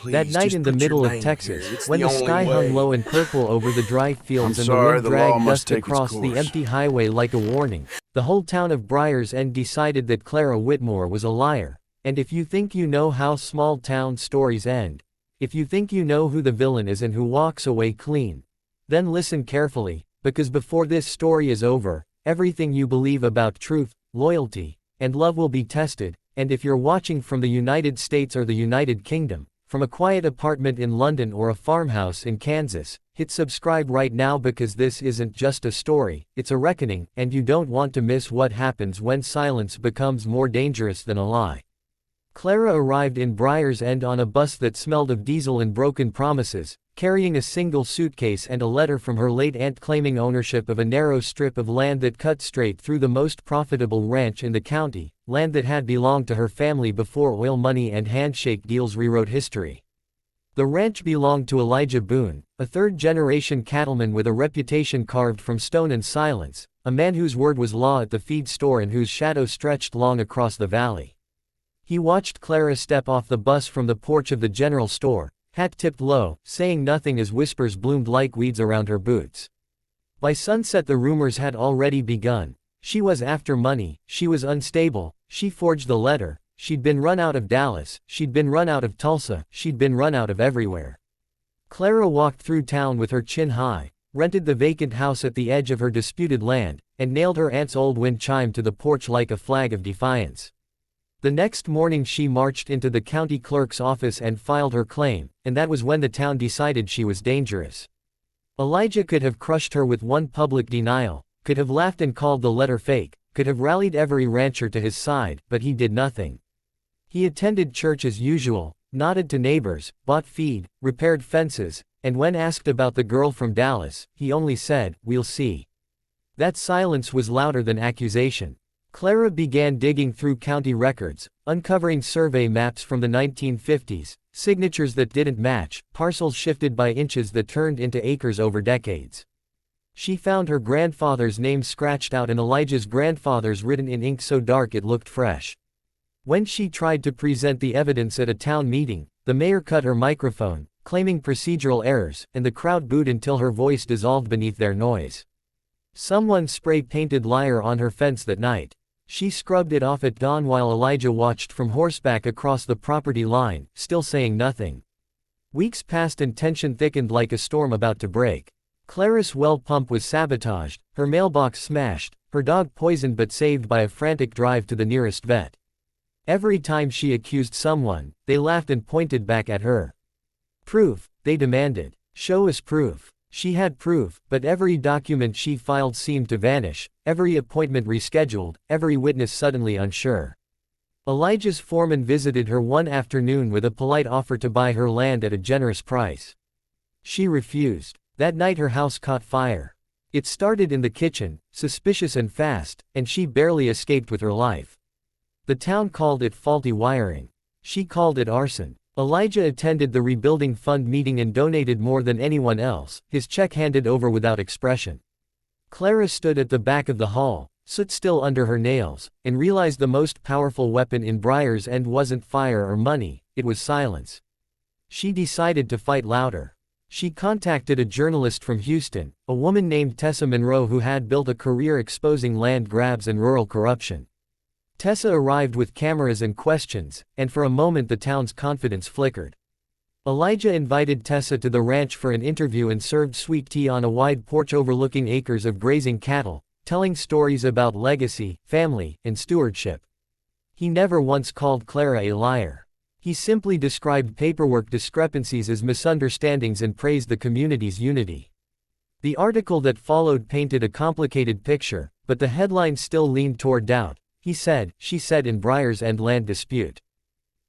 That Please, night just in the put your middle of name Texas, here. It's when the the only sky hung way. low and purple over the dry fields and the sorry, wind the law dragged must dust take its across the course. empty highway like a warning, the whole town of Briar's End decided that Clara Whitmore was a liar. And if you think you know how small town stories end, if you think you know who the villain is and who walks away clean, then listen carefully, because before this story is over, everything you believe about truth, loyalty, and love will be tested. And if you're watching from the United States or the United Kingdom, from a quiet apartment in London or a farmhouse in Kansas, hit subscribe right now, because this isn't just a story, it's a reckoning, and you don't want to miss what happens when silence becomes more dangerous than a lie. Clara arrived in Briar's End on a bus that smelled of diesel and broken promises, carrying a single suitcase and a letter from her late aunt claiming ownership of a narrow strip of land that cut straight through the most profitable ranch in the county, land that had belonged to her family before oil money and handshake deals rewrote history. The ranch belonged to Elijah Boone, a third-generation cattleman with a reputation carved from stone and silence, a man whose word was law at the feed store and whose shadow stretched long across the valley. He watched Clara step off the bus from the porch of the general store, hat tipped low, saying nothing as whispers bloomed like weeds around her boots. By sunset the rumors had already begun. She was after money, she was unstable, she forged the letter, she'd been run out of Dallas, she'd been run out of Tulsa, she'd been run out of everywhere. Clara walked through town with her chin high, rented the vacant house at the edge of her disputed land, and nailed her aunt's old wind chime to the porch like a flag of defiance. The next morning she marched into the county clerk's office and filed her claim, and that was when the town decided she was dangerous. Elijah could have crushed her with one public denial, could have laughed and called the letter fake, could have rallied every rancher to his side, but he did nothing. He attended church as usual, nodded to neighbors, bought feed, repaired fences, and when asked about the girl from Dallas, he only said, "We'll see." That silence was louder than accusation. Clara began digging through county records, uncovering survey maps from the 1950s, signatures that didn't match, parcels shifted by inches that turned into acres over decades. She found her grandfather's name scratched out and Elijah's grandfather's written in ink so dark it looked fresh. When she tried to present the evidence at a town meeting, the mayor cut her microphone, claiming procedural errors, and the crowd booed until her voice dissolved beneath their noise. Someone spray-painted liar on her fence that night. She scrubbed it off at dawn while Elijah watched from horseback across the property line, still saying nothing. Weeks passed and tension thickened like a storm about to break. Clara's well pump was sabotaged, her mailbox smashed, her dog poisoned but saved by a frantic drive to the nearest vet. Every time she accused someone, they laughed and pointed back at her. Proof, they demanded. Show us proof. She had proof, but every document she filed seemed to vanish, every appointment rescheduled, every witness suddenly unsure. Elijah's foreman visited her one afternoon with a polite offer to buy her land at a generous price. She refused. That night her house caught fire. It started in the kitchen, suspicious and fast, and she barely escaped with her life. The town called it faulty wiring. She called it arson. Elijah attended the Rebuilding Fund meeting and donated more than anyone else, his check handed over without expression. Clara stood at the back of the hall, soot still under her nails, and realized the most powerful weapon in Briar's End wasn't fire or money, it was silence. She decided to fight louder. She contacted a journalist from Houston, a woman named Tessa Monroe who had built a career exposing land grabs and rural corruption. Tessa arrived with cameras and questions, and for a moment the town's confidence flickered. Elijah invited Tessa to the ranch for an interview and served sweet tea on a wide porch overlooking acres of grazing cattle, telling stories about legacy, family, and stewardship. He never once called Clara a liar. He simply described paperwork discrepancies as misunderstandings and praised the community's unity. The article that followed painted a complicated picture, but the headline still leaned toward doubt. He said, she said in Briar's End land dispute.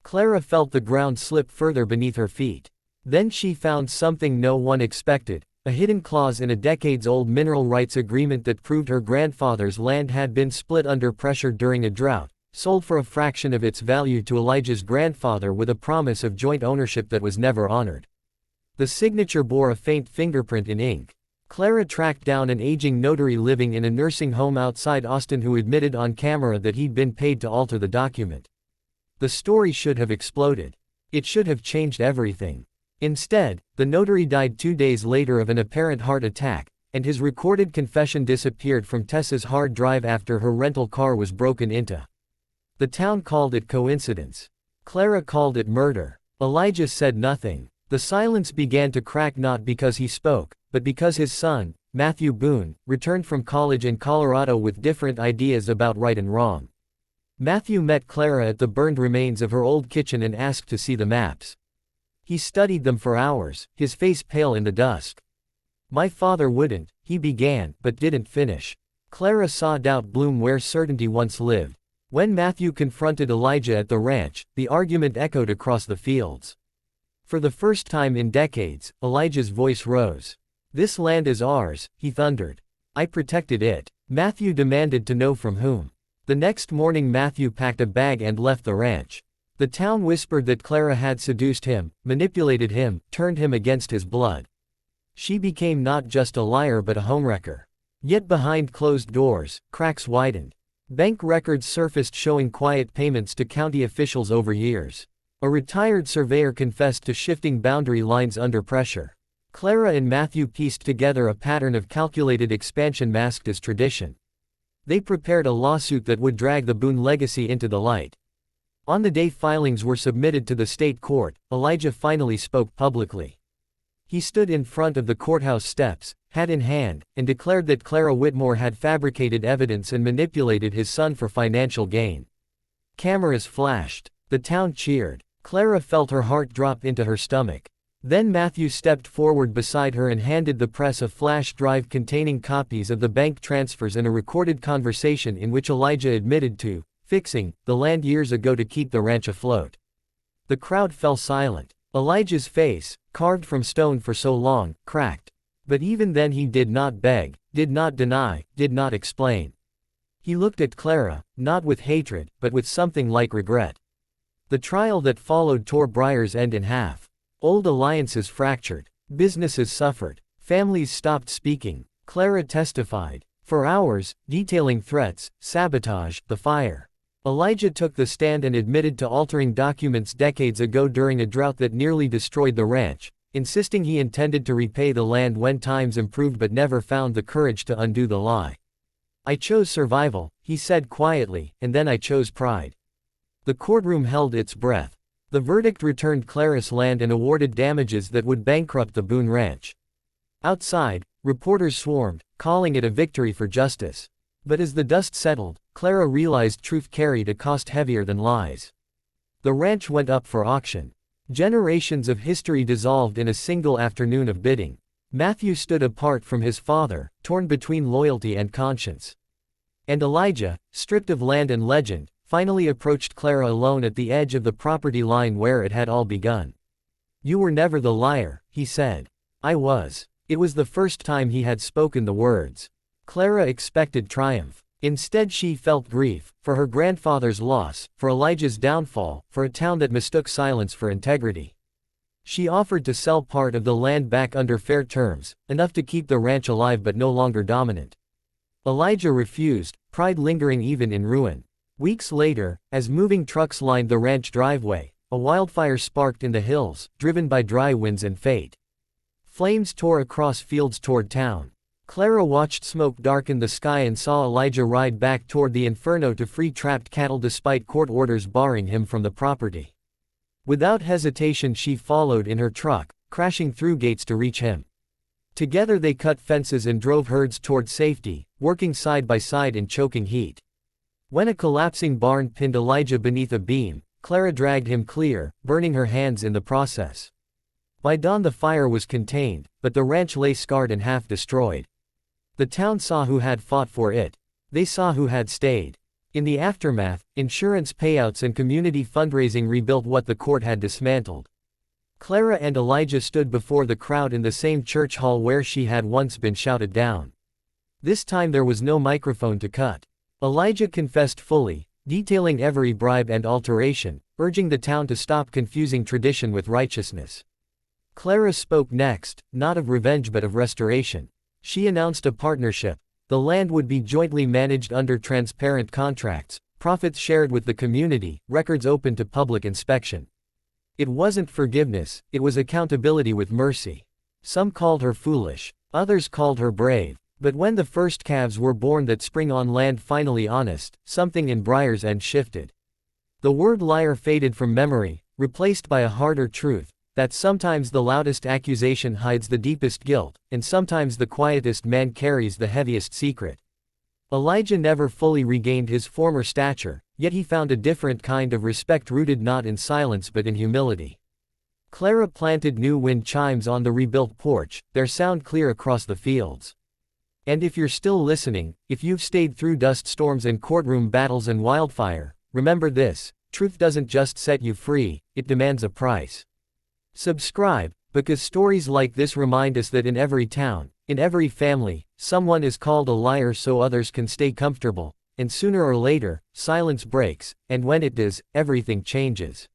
Clara felt the ground slip further beneath her feet. Then she found something no one expected, a hidden clause in a decades-old mineral rights agreement that proved her grandfather's land had been split under pressure during a drought, sold for a fraction of its value to Elijah's grandfather with a promise of joint ownership that was never honored. The signature bore a faint fingerprint in ink. Clara tracked down an aging notary living in a nursing home outside Austin who admitted on camera that he'd been paid to alter the document. The story should have exploded. It should have changed everything. Instead, the notary died 2 days later of an apparent heart attack, and his recorded confession disappeared from Tessa's hard drive after her rental car was broken into. The town called it coincidence. Clara called it murder. Elijah said nothing. The silence began to crack not because he spoke, but because his son, Matthew Boone, returned from college in Colorado with different ideas about right and wrong. Matthew met Clara at the burned remains of her old kitchen and asked to see the maps. He studied them for hours, his face pale in the dusk. "My father wouldn't," he began, but didn't finish. Clara saw doubt bloom where certainty once lived. When Matthew confronted Elijah at the ranch, the argument echoed across the fields. For the first time in decades, Elijah's voice rose. "This land is ours," he thundered. "I protected it." Matthew demanded to know from whom. The next morning Matthew packed a bag and left the ranch. The town whispered that Clara had seduced him, manipulated him, turned him against his blood. She became not just a liar but a homewrecker. Yet behind closed doors, cracks widened. Bank records surfaced showing quiet payments to county officials over years. A retired surveyor confessed to shifting boundary lines under pressure. Clara and Matthew pieced together a pattern of calculated expansion masked as tradition. They prepared a lawsuit that would drag the Boone legacy into the light. On the day filings were submitted to the state court, Elijah finally spoke publicly. He stood in front of the courthouse steps, hat in hand, and declared that Clara Whitmore had fabricated evidence and manipulated his son for financial gain. Cameras flashed. The town cheered. Clara felt her heart drop into her stomach. Then Matthew stepped forward beside her and handed the press a flash drive containing copies of the bank transfers and a recorded conversation in which Elijah admitted to fixing the land years ago to keep the ranch afloat. The crowd fell silent. Elijah's face, carved from stone for so long, cracked. But even then he did not beg, did not deny, did not explain. He looked at Clara, not with hatred, but with something like regret. The trial that followed tore Briar's End in half. Old alliances fractured. Businesses suffered. Families stopped speaking. Clara testified for hours, detailing threats, sabotage, the fire. Elijah took the stand and admitted to altering documents decades ago during a drought that nearly destroyed the ranch, insisting he intended to repay the land when times improved but never found the courage to undo the lie. "I chose survival," he said quietly, "and then I chose pride." The courtroom held its breath. The verdict returned Clara's land and awarded damages that would bankrupt the Boone Ranch. Outside, reporters swarmed, calling it a victory for justice. But as the dust settled, Clara realized truth carried a cost heavier than lies. The ranch went up for auction. Generations of history dissolved in a single afternoon of bidding. Matthew stood apart from his father, torn between loyalty and conscience. And Elijah, stripped of land and legend, finally approached Clara alone at the edge of the property line where it had all begun. "You were never the liar," he said. "I was." It was the first time he had spoken the words. Clara expected triumph. Instead she felt grief, for her grandfather's loss, for Elijah's downfall, for a town that mistook silence for integrity. She offered to sell part of the land back under fair terms, enough to keep the ranch alive but no longer dominant. Elijah refused, pride lingering even in ruin. Weeks later, as moving trucks lined the ranch driveway, a wildfire sparked in the hills, driven by dry winds and fate. Flames tore across fields toward town. Clara watched smoke darken the sky and saw Elijah ride back toward the inferno to free trapped cattle despite court orders barring him from the property. Without hesitation she followed in her truck, crashing through gates to reach him. Together they cut fences and drove herds toward safety, working side by side in choking heat. When a collapsing barn pinned Elijah beneath a beam, Clara dragged him clear, burning her hands in the process. By dawn the fire was contained, but the ranch lay scarred and half destroyed. The town saw who had fought for it. They saw who had stayed. In the aftermath, insurance payouts and community fundraising rebuilt what the court had dismantled. Clara and Elijah stood before the crowd in the same church hall where she had once been shouted down. This time there was no microphone to cut. Elijah confessed fully, detailing every bribe and alteration, urging the town to stop confusing tradition with righteousness. Clara spoke next, not of revenge but of restoration. She announced a partnership. The land would be jointly managed under transparent contracts, profits shared with the community, records open to public inspection. It wasn't forgiveness, it was accountability with mercy. Some called her foolish, others called her brave. But when the first calves were born that spring on land finally honest, something in Briar's End shifted. The word liar faded from memory, replaced by a harder truth, that sometimes the loudest accusation hides the deepest guilt, and sometimes the quietest man carries the heaviest secret. Elijah never fully regained his former stature, yet he found a different kind of respect rooted not in silence but in humility. Clara planted new wind chimes on the rebuilt porch, their sound clear across the fields. And if you're still listening, if you've stayed through dust storms and courtroom battles and wildfire, remember this: truth doesn't just set you free, it demands a price. Subscribe, because stories like this remind us that in every town, in every family, someone is called a liar so others can stay comfortable, and sooner or later, silence breaks, and when it does, everything changes.